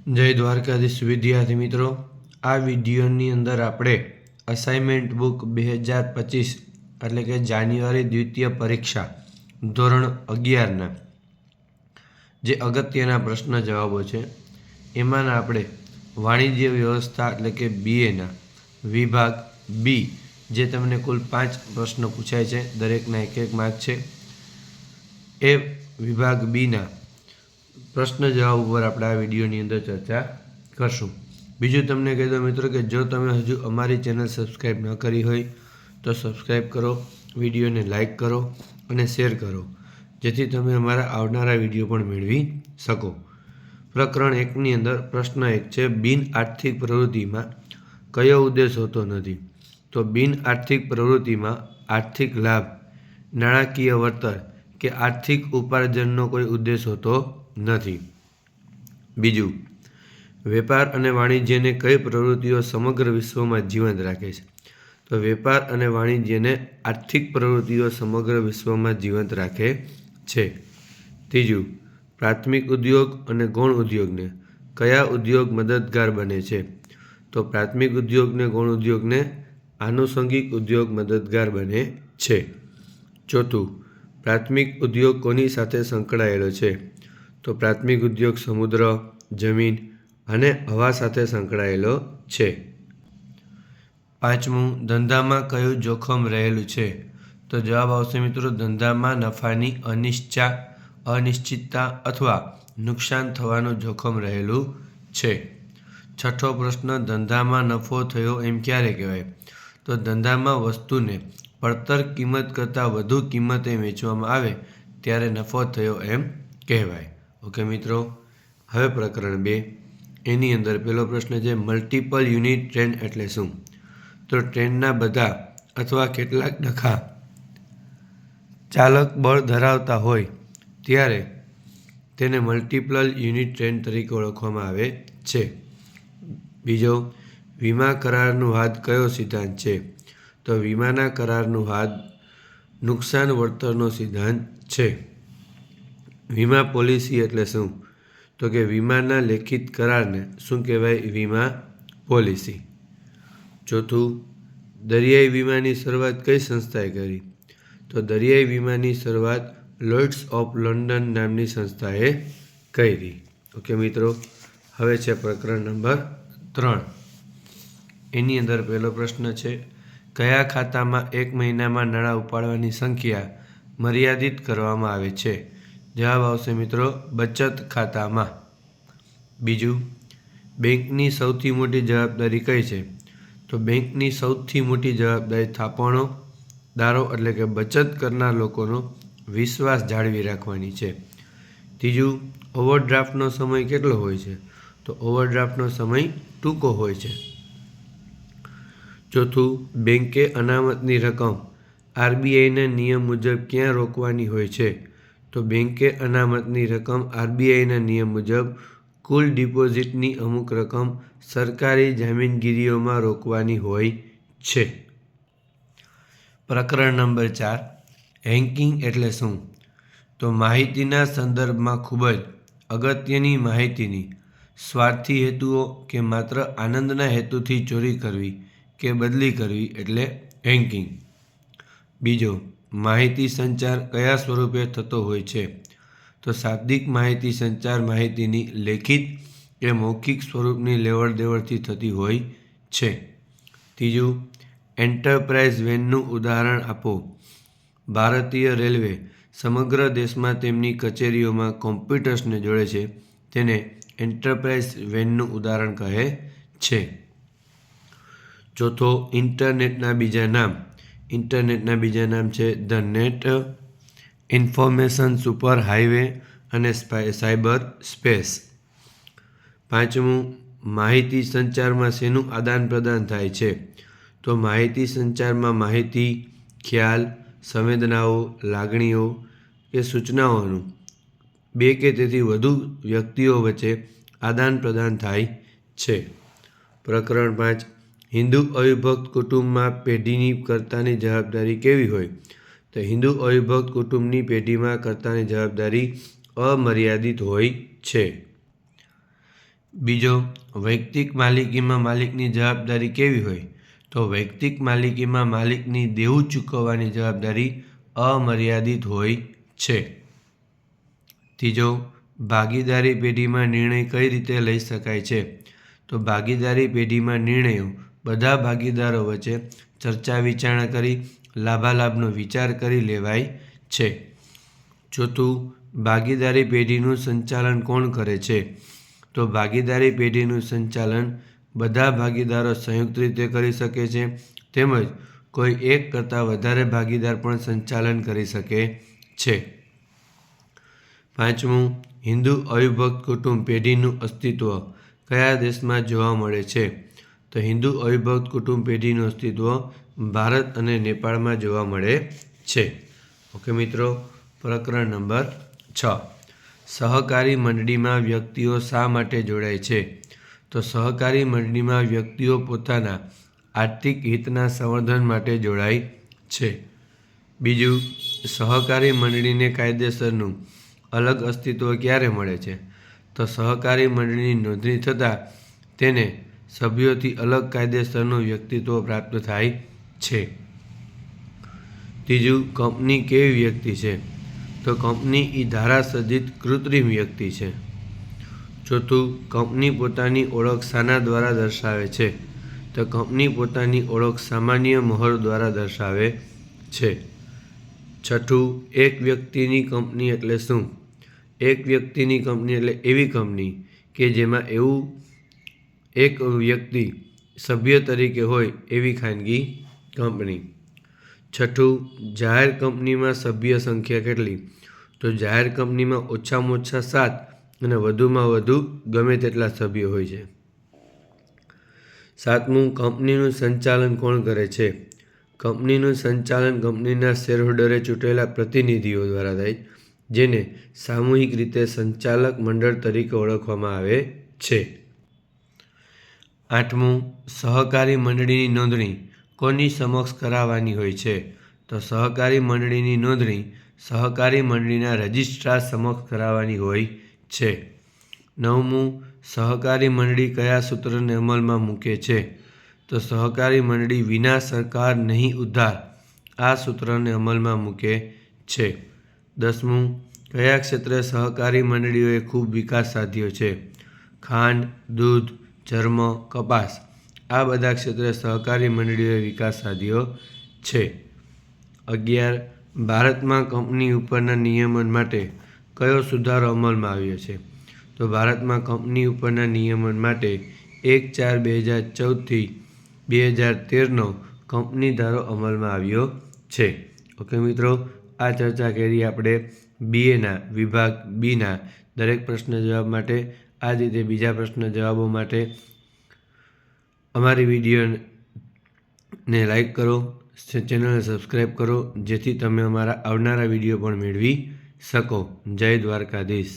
જય દ્વારકાધીશ વિદ્યાર્થી મિત્રો, આ વિડીયોની અંદર આપણે અસાઇનમેન્ટ બુક 2025 એટલે કે જાન્યુઆરી દ્વિતીય પરીક્ષા ધોરણ 11ના જે અગત્યના પ્રશ્ન જવાબો છે એમાંના આપણે વાણિજ્ય વ્યવસ્થા એટલે કે બીએના વિભાગ બી જે તમને કુલ 5 પ્રશ્નો પૂછાય છે, દરેકના 1-1 માર્ક છે. એ વિભાગ બીના પ્રશ્ન જવાબ ઉપર આપણે આ વિડીયોની અંદર ચર્ચા કરશું. બીજું તમને કહી દો મિત્રો કે જો તમે હજુ અમારી ચેનલ સબસ્ક્રાઈબ ન કરી હોય તો સબસ્ક્રાઈબ કરો, વિડીયોને લાઇક કરો અને શેર કરો, જેથી તમે અમારા આવનારા વિડીયો પણ મેળવી શકો. પ્રકરણ 1ની અંદર પ્રશ્ન 1 છે, બિન આર્થિક પ્રવૃત્તિમાં કયો ઉદ્દેશ હોતો નથી? તો બિન આર્થિક પ્રવૃત્તિમાં આર્થિક લાભ, નાણાકીય વળતર કે આર્થિક ઉપાર્જનનો કોઈ ઉદ્દેશ હોતો નથી. બીજું, વેપાર અને વાણિજ્યને કઈ પ્રવૃત્તિઓ સમગ્ર વિશ્વમાં જીવંત રાખે છે? તો વેપાર અને વાણિજ્યને આર્થિક પ્રવૃત્તિઓ સમગ્ર વિશ્વમાં જીવંત રાખે છે. ત્રીજું, પ્રાથમિક ઉદ્યોગ અને ગૌણ ઉદ્યોગને કયા ઉદ્યોગ મદદગાર બને છે? તો પ્રાથમિક ઉદ્યોગને ગૌણ ઉદ્યોગને આનુષંગિક ઉદ્યોગ મદદગાર બને છે. ચોથું, પ્રાથમિક ઉદ્યોગ કોની સાથે સંકળાયેલો છે? તો પ્રાથમિક ઉદ્યોગ સમુદ્ર, જમીન અને હવા સાથે સંકળાયેલો છે. પાંચમું, ધંધામાં કયું જોખમ રહેલું છે? તો જવાબ આવશે મિત્રો, ધંધામાં નફાની અનિશ્ચિતતા અથવા નુકસાન થવાનું જોખમ રહેલું છે. છઠ્ઠો પ્રશ્ન, ધંધામાં નફો થયો એમ ક્યારે કહેવાય? તો ધંધામાં વસ્તુને પડતર કિંમત કરતાં વધુ કિંમતે વેચવામાં આવે ત્યારે નફો થયો એમ કહેવાય. ઓકે મિત્રો, હવે પ્રકરણ 2 એની અંદર પહેલો પ્રશ્ન છે, મલ્ટિપલ યુનિટ ટ્રેન એટલે શું? તો ટ્રેનના બધા અથવા કેટલાક ડખા ચાલક બળ ધરાવતા હોય ત્યારે તેને મલ્ટિપલ યુનિટ ટ્રેન તરીકે ઓળખવામાં આવે છે. બીજો, વીમા કરારનું હાદ કયો સિદ્ધાંત છે? તો વીમાના કરારનું હાદ નુકસાન વળતરનો સિદ્ધાંત છે. વીમા પોલિસી એટલે શું? તો કે વીમાના લેખિત કરારને શું કહેવાય? વીમા પોલિસી. ચોથું, દરિયાઈ વીમાની શરૂઆત કઈ સંસ્થાએ કરી? તો દરિયાઈ વીમાની શરૂઆત લોર્ડ્સ ઓફ લંડન નામની સંસ્થાએ કરી. ઓકે મિત્રો, હવે છે પ્રકરણ નંબર 3. એની અંદર પહેલો પ્રશ્ન છે, કયા ખાતામાં 1 મહિનામાં નાણાં ઉપાડવાની સંખ્યા મર્યાદિત કરવામાં આવે છે? જવાબ આવશે મિત્રો, બચત ખાતામાં. બીજું, બેંકની સૌથી મોટી જવાબદારી કઈ છે? તો બેંકની સૌથી મોટી જવાબદારી થાપણોદારો એટલે કે બચત કરનાર લોકોનો વિશ્વાસ જાળવી રાખવાની છે. ત્રીજું, ઓવરડ્રાફ્ટનો સમય કેટલો હોય છે? તો ઓવરડ્રાફ્ટનો સમય ટૂંકો હોય છે. ચોથું, બેંકે અનામતની રકમ આરબીઆઈના નિયમ મુજબ ક્યાં રોકવાની હોય છે? તો બેંકે અનામતની રકમ આરબીઆઈના નિયમ મુજબ કુલ ડિપોઝિટની અમુક રકમ સરકારી જામીનગીરીઓમાં રોકવાની હોય છે. પ્રકરણ નંબર 4, હેન્કિંગ એટલે શું? તો માહિતીના સંદર્ભમાં ખૂબ જ અગત્યની માહિતીની સ્વાર્થી હેતુઓ કે માત્ર આનંદના હેતુથી ચોરી કરવી કે બદલી કરવી એટલે હેન્કિંગ. બીજો, માહિતી સંચાર કયા સ્વરૂપે થતો હોય છે? તો શાબ્દિક માહિતી સંચાર માહિતીની લેખિત કે મૌખિક સ્વરૂપની લેવડ દેવડથી થતી હોય છે. ત્રીજું, એન્ટરપ્રાઇઝ વેનનું ઉદાહરણ આપો. ભારતીય રેલવે સમગ્ર દેશમાં તેમની કચેરીઓમાં કોમ્પ્યુટર્સને જોડે છે, તેને એન્ટરપ્રાઇઝ વેનનું ઉદાહરણ કહે છે. ચોથો, ઇન્ટરનેટના બીજા નામ. ઇન્ટરનેટના બીજા નામ છે the net, information super highway અને સાયબર સ્પેસ. પાંચમું, માહિતી સંચારમાં શેનું આદાન પ્રદાન થાય છે? તો માહિતી સંચારમાં માહિતી, ખ્યાલ, સંવેદનાઓ, લાગણીઓ કે સૂચનાઓનું 2 કે તેથી વધુ વ્યક્તિઓ વચ્ચે આદાન પ્રદાન થાય છે. પ્રકરણ 5, હિન્દુ અવિભક્ત કુટુંબમાં પેઢીની કર્તાની જવાબદારી કેવી હોય? તો હિન્દુ અવિભક્ત કુટુંબની પેઢીમાં કર્તાની જવાબદારી અમર્યાદિત હોય છે. બીજો, વૈયક્તિક માલિકીમાં માલિકની જવાબદારી કેવી હોય? તો વૈયક્તિક માલિકીમાં માલિકની દેવું ચૂકવવાની જવાબદારી અમર્યાદિત હોય છે. ત્રીજો, ભાગીદારી પેઢીમાં નિર્ણય કઈ રીતે લઈ શકાય છે? તો ભાગીદારી પેઢીમાં નિર્ણયો બધા ભાગીદારો વચ્ચે ચર્ચા વિચારણા કરી લાભાલાભનો વિચાર કરી લેવાય છે. ચોથું, ભાગીદારી પેઢીનું સંચાલન કોણ કરે છે? તો ભાગીદારી પેઢીનું સંચાલન બધા ભાગીદારો સંયુક્ત રીતે કરી શકે છે, તેમજ કોઈ એક કરતાં વધારે ભાગીદાર પણ સંચાલન કરી શકે છે. પાંચમું, હિન્દુ અવિભક્ત કુટુંબ પેઢીનું અસ્તિત્વ કયા દેશમાં જોવા મળે છે? તો હિન્દુ અવિભક્ત કુટુંબ પેઢીનું અસ્તિત્વ ભારત અને નેપાળમાં જોવા મળે છે. ઓકે મિત્રો, પ્રકરણ નંબર 6. સહકારી મંડળીમાં વ્યક્તિઓ શા માટે જોડાય છે? તો સહકારી મંડળીમાં વ્યક્તિઓ પોતાના આર્થિક હિતના સંવર્ધન માટે જોડાય છે. બીજું, સહકારી મંડળીને કાયદેસરનું અલગ અસ્તિત્વ ક્યારે મળે છે? તો સહકારી મંડળીની નોંધણી થતાં તેને સભ્યોથી અલગ કાયદેસરનું વ્યક્તિત્વ પ્રાપ્ત થાય છે. ત્રીજું, કંપની કેવી વ્યક્તિ છે? તો કંપની એ ધારાસજ્જિત કૃત્રિમ વ્યક્તિ છે. ચોથું, કંપની પોતાની ઓળખ શાના દ્વારા દર્શાવે છે? તો કંપની પોતાની ઓળખ સામાન્ય મહોર દ્વારા દર્શાવે છે. છઠ્ઠું, એક વ્યક્તિની કંપની એટલે શું? એક વ્યક્તિની કંપની એટલે એવી કંપની કે જેમાં એવું એક વ્યક્તિ સભ્ય તરીકે હોય એવી ખાનગી કંપની. છઠ્ઠું, જાહેર કંપનીમાં સભ્ય સંખ્યા કેટલી? તો જાહેર કંપનીમાં ઓછામાં ઓછા 7 અને વધુમાં વધુ ગમે તેટલા સભ્યો હોય છે. સાતમું, કંપનીનું સંચાલન કોણ કરે છે? કંપનીનું સંચાલન કંપનીના શેરહોલ્ડરે ચૂંટેલા પ્રતિનિધિઓ દ્વારા થાય, જેને સામૂહિક રીતે સંચાલક મંડળ તરીકે ઓળખવામાં આવે છે. આઠમું, સહકારી મંડળીની નોંધણી કોની સમક્ષ કરાવવાની હોય છે? તો સહકારી મંડળીની નોંધણી સહકારી મંડળીના રજિસ્ટ્રાર સમક્ષ કરાવવાની હોય છે. નવમું, સહકારી મંડળી કયા સૂત્રને અમલમાં મૂકે છે? તો સહકારી મંડળી વિના સરકાર નહીં ઉધાર આ સૂત્રને અમલમાં મૂકે છે. 10મું, કયા ક્ષેત્રે સહકારી મંડળીઓએ ખૂબ વિકાસ સાધ્યો છે? ખાંડ, દૂધ, ચર્મ, કપાસ આ બધા ક્ષેત્રે સહકારી મંડળીઓએ વિકાસ સાધ્યો છે. 11, ભારતમાં કંપની ઉપરના નિયમન માટે કયો સુધારો અમલમાં આવ્યો છે? તો ભારતમાં કંપની ઉપરના નિયમન માટે 1/4/2014 થી 2013નો કંપની ધારો અમલમાં આવ્યો છે. ઓકે મિત્રો, આ ચર્ચા કરી આપણે BAના વિભાગ બીના દરેક પ્રશ્ન જવાબ માટે. આ જ રીતે બીજા પ્રશ્ન જવાબો માટે અમારી વિડીયોને લાઈક કરો, ચેનલને સબસ્ક્રાઈબ કરો, જેથી તમે અમારા આવનારા વિડીયો પણ મેળવી શકો. જય દ્વારકાધીશ.